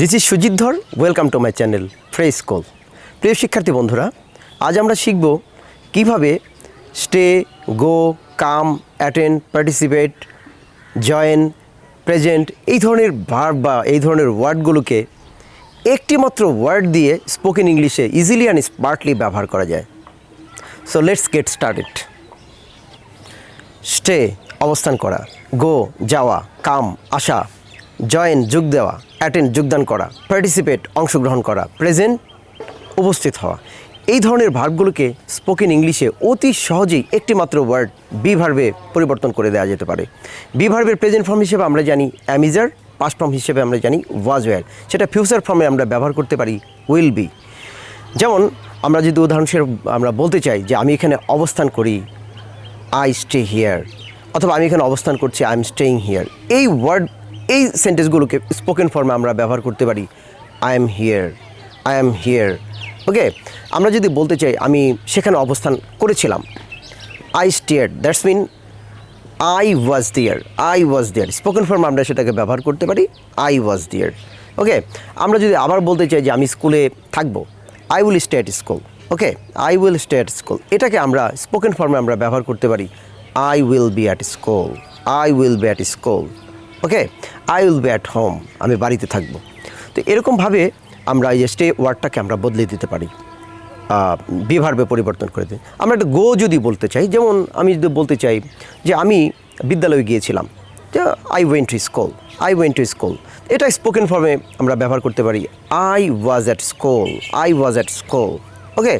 This is Sujit ধর। Welcome to my channel fresh school. প্রিয় শিক্ষার্থী বন্ধুরা, আজ আমরা শিখব কিভাবে স্টে, গো, কাম, অ্যাটেন্ড, পার্টিসিপেট, জয়েন, প্রেজেন্ট এই ধরনের ভার্ব বা এই ধরনের ওয়ার্ডগুলোকে একটি মাত্র ওয়ার্ড দিয়ে স্পোকেন ইংলিশে ইজিলি অ্যান্ড স্মার্টলি ব্যবহার করা যায়। So let's get started. Stay অবস্থান করা, গো যাওয়া, কাম আসা, জয়েন যোগ দেওয়া, অ্যাটেন্ড যোগদান করা, পার্টিসিপেট অংশগ্রহণ করা, প্রেজেন্ট উপস্থিত হওয়া। এই ধরনের ভার্বগুলোকে স্পোকেন ইংলিশে অতি সহজেই একটি মাত্র ওয়ার্ড বি ভার্বে পরিবর্তন করে দেওয়া যেতে পারে। বি ভার্বের প্রেজেন্ট ফর্ম হিসেবে আমরা জানি অ্যামিজার, পাস্ট ফর্ম হিসেবে আমরা জানি ওয়াজ ওয়্যার, সেটা ফিউচার ফর্মে আমরা ব্যবহার করতে পারি উইল বি। যেমন আমরা যদি উদাহরণস্বরূপ আমরা বলতে চাই যে আমি এখানে অবস্থান করি, আই স্টে হিয়ার, অথবা আমি এখানে অবস্থান করছি, আই এম স্টেইং হিয়ার। এই ওয়ার্ড, এই সেন্টেন্সগুলোকে স্পোকেন ফর্মে আমরা ব্যবহার করতে পারি I am here, I am here. Okay, আমরা যদি বলতে চাই আমি সেখানে অবস্থান করেছিলাম, I stayed, that's mean I was there, I was there. Spoken ফর্মে আমরা সেটাকে ব্যবহার করতে পারি আই ওয়াজ দেয়ার। ওকে, আমরা যদি আবার বলতে চাই যে আমি স্কুলে থাকবো, I will stay at school. Okay, I will stay at school, এটাকে আমরা স্পোকেন ফর্মে আমরা ব্যবহার করতে পারি I will be at school, I will be at school. Okay, I will be at home, আমি বাড়িতে থাকবো। তো এরকমভাবে আমরা এই স্টে ওয়ার্ডটাকে আমরা বদলে দিতে পারি, বি ভার্বে পরিবর্তন করে দিই। আমরা একটা গো যদি বলতে চাই, যেমন আমি যদি বলতে চাই যে আমি বিদ্যালয়ে গিয়েছিলাম, যে I went to school, I went to school, এটা স্পোকেন ফর্মে আমরা ব্যবহার করতে পারি I was at school, I was at school. Okay,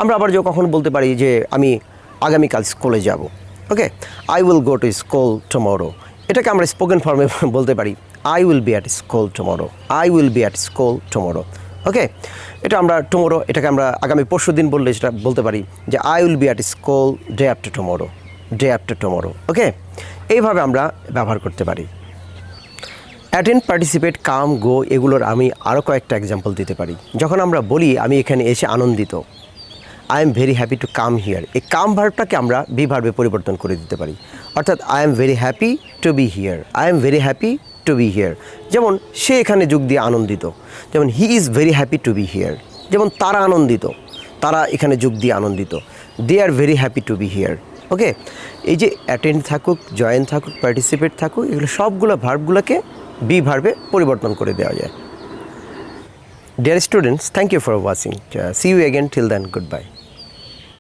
আমরা আবার যে কখন বলতে পারি যে আমি আগামীকাল স্কুলে যাব। Okay, I will go to school tomorrow, এটাকে আমরা স্পোকেন ফর্মে বলতে পারি I will be at school tomorrow, I will be at school tomorrow. Okay, এটা আমরা টুমরো, এটাকে আমরা আগামী পরশু দিন বললে সেটা বলতে পারি যে I will be at school day after tomorrow, day after tomorrow. Okay, এইভাবে আমরা ব্যবহার করতে পারি। অ্যাটেন্ড, পার্টিসিপেট, কাম, গো এগুলোর আমি আরও কয়েকটা এক্সাম্পল দিতে পারি। যখন আমরা বলি আমি এখানে এসে আনন্দিত, I am very happy to come here, এই কাম ভার্বটাকে আমরা বি ভার্বে পরিবর্তন করে দিতে পারি। অর্থাৎ I am very happy to be here, I am very happy to be here. যেমন সে এখানে যোগ দিয়ে আনন্দিত, যেমন he is very happy to be here. যেমন তারা আনন্দিত, তারা এখানে যোগ দিয়ে আনন্দিত, they are very happy to be here. Okay, এই যে অ্যাটেন্ড থাকুক, জয়েন থাকুক, পার্টিসিপেট থাকুক, এগুলো সবগুলো ভার্বগুলোকে বি ভার্বে পরিবর্তন করে দেওয়া যায়। Dear students, thank you for watching. See you again. Till then, goodbye.